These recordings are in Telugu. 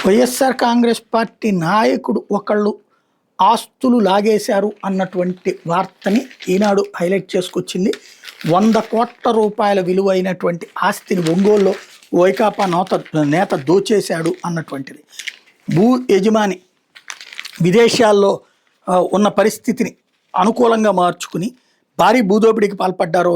వైఎస్ఆర్ కాంగ్రెస్ పార్టీ నాయకుడు ఒకళ్ళు ఆస్తులు లాగేశారు అన్నటువంటి వార్తని ఈనాడు హైలైట్ చేసుకొచ్చింది. 100 కోట్ల రూపాయల విలువైనటువంటి ఆస్తిని ఒంగోలులో వైకాపా నేత దోచేశాడు అన్నటువంటిది. భూ యజమాని విదేశాల్లో ఉన్న పరిస్థితిని అనుకూలంగా మార్చుకుని భారీ భూదోపిడీకి పాల్పడ్డారు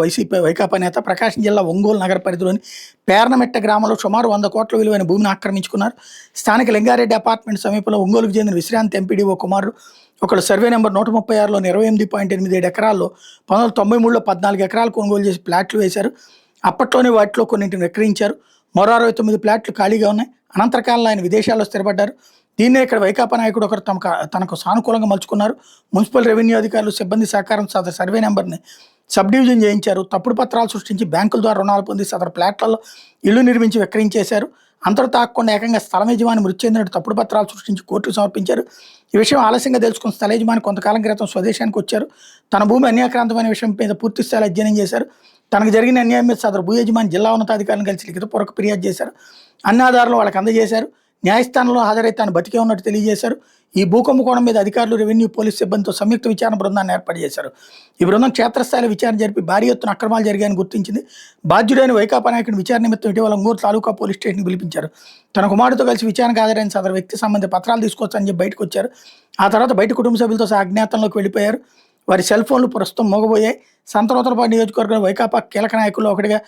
వైకాపా నేత. ప్రకాశం జిల్లా ఒంగోలు నగర పరిధిలోని పేర్నమెట్ట గ్రామంలో సుమారు 100 కోట్ల విలువైన భూమిని ఆక్రమించుకున్నారు. స్థానిక లింగారెడ్డి అపార్ట్మెంట్ సమీపంలో ఒంగోలుకు చెందిన విశ్రాంతి ఎంపీడీఓ కుమారుడు ఒకళ్ళు సర్వే నెంబర్ 136లో 28.87 ఎకరాల్లో 1993లో 14 ఎకరాలు కొనుగోలు చేసి ప్లాట్లు వేశారు. అప్పట్లోనే వాటిలో కొన్నింటిని విక్రయించారు. మరో 69 ప్లాట్లు ఖాళీగా ఉన్నాయి. అనంతర కాలంలో ఆయన విదేశాల్లో స్థిరపడ్డారు. దీన్నే ఇక్కడ వైకాపా నాయకుడు ఒకరు తనకు సానుకూలంగా మలుచుకున్నారు. మున్సిపల్ రెవెన్యూ అధికారులు సిబ్బంది సహకారం సర్వే నెంబర్ని సబ్ డివిజన్ చేయించారు. తప్పుడు పత్రాలు సృష్టించి బ్యాంకుల ద్వారా రుణాలు పొంది సదరు ఫ్లాట్లలో ఇళ్లు నిర్మించి విక్రయించేశారు. అంతలో తాకుండా ఏకంగా స్థల యజమాని మృతి చెందినట్టు తప్పుడు పత్రాలు సృష్టించి కోర్టుకు సమర్పించారు. ఈ విషయం ఆలస్యంగా తెలుసుకున్న స్థల యజమాని కొంతకాలం క్రితం స్వదేశానికి వచ్చారు. తన భూమి అన్యాక్రాంతమైన విషయం మీద పూర్తి స్థాయిలో అధ్యయనం చేశారు. తనకు జరిగిన అన్యాయం మీద సదరు భూ యజమాని జిల్లా ఉన్నతాధికారులను కలిసి లిఖితపూర్వక ఫిర్యాదు చేశారు. అన్ని ఆధారాలు వాళ్ళకి అందజేశారు. న్యాయస్థానంలో హాజరై తాను బతికే ఉన్నట్టు తెలియజేశారు. ఈ భూకుంభకోణం మీద అధికారులు రెవెన్యూ పోలీసు సిబ్బందితో సంయుక్త విచారణ బృందాన్ని ఏర్పాటు చేశారు. ఈ బృందం క్షేత్రస్థాయిలో విచారణ జరిపి భారీ ఎత్తున అక్రమాలు జరిగాయని గుర్తించింది. బాధ్యుడైన వైకాపా నాయకుడిని విచారణ నిమిత్తం ఇటీవల ఒంగోలు తాలూకా పోలీస్ స్టేషన్కి పిలిపించారు. తన కుమారుడితో కలిసి విచారణకు హాజరైన సదరు వ్యక్తి సంబంధిత పత్రాలు తీసుకొచ్చని చెప్పి బయటకు వచ్చారు. ఆ తర్వాత బయట కుటుంబ సభ్యులతో సహా అజ్ఞాతంలోకి వెళ్ళిపోయారు. వారి సెల్ ఫోన్లు ప్రస్తుతం మోగబోయాయి. సంతనూతలపాడు నియోజకవర్గంలో వైకాపా కీలక నాయకుల్లో ఒకరిగా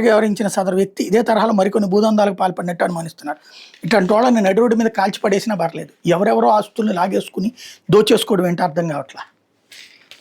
వ్యవహరించిన సదరు వ్యక్తి ఇదే తరహాలో మరికొన్ని భూదందాలకు పాల్పడినట్టు అనుమానిస్తున్నారు. ఇట్లాంటి వాళ్ళని నడి రోడ్డు మీద కాల్చిపడేసినా పర్లేదు. ఎవరెవరో ఆస్తుల్ని లాగేసుకుని దోచేసుకోవడం ఏంటో అర్థం కావట్లా.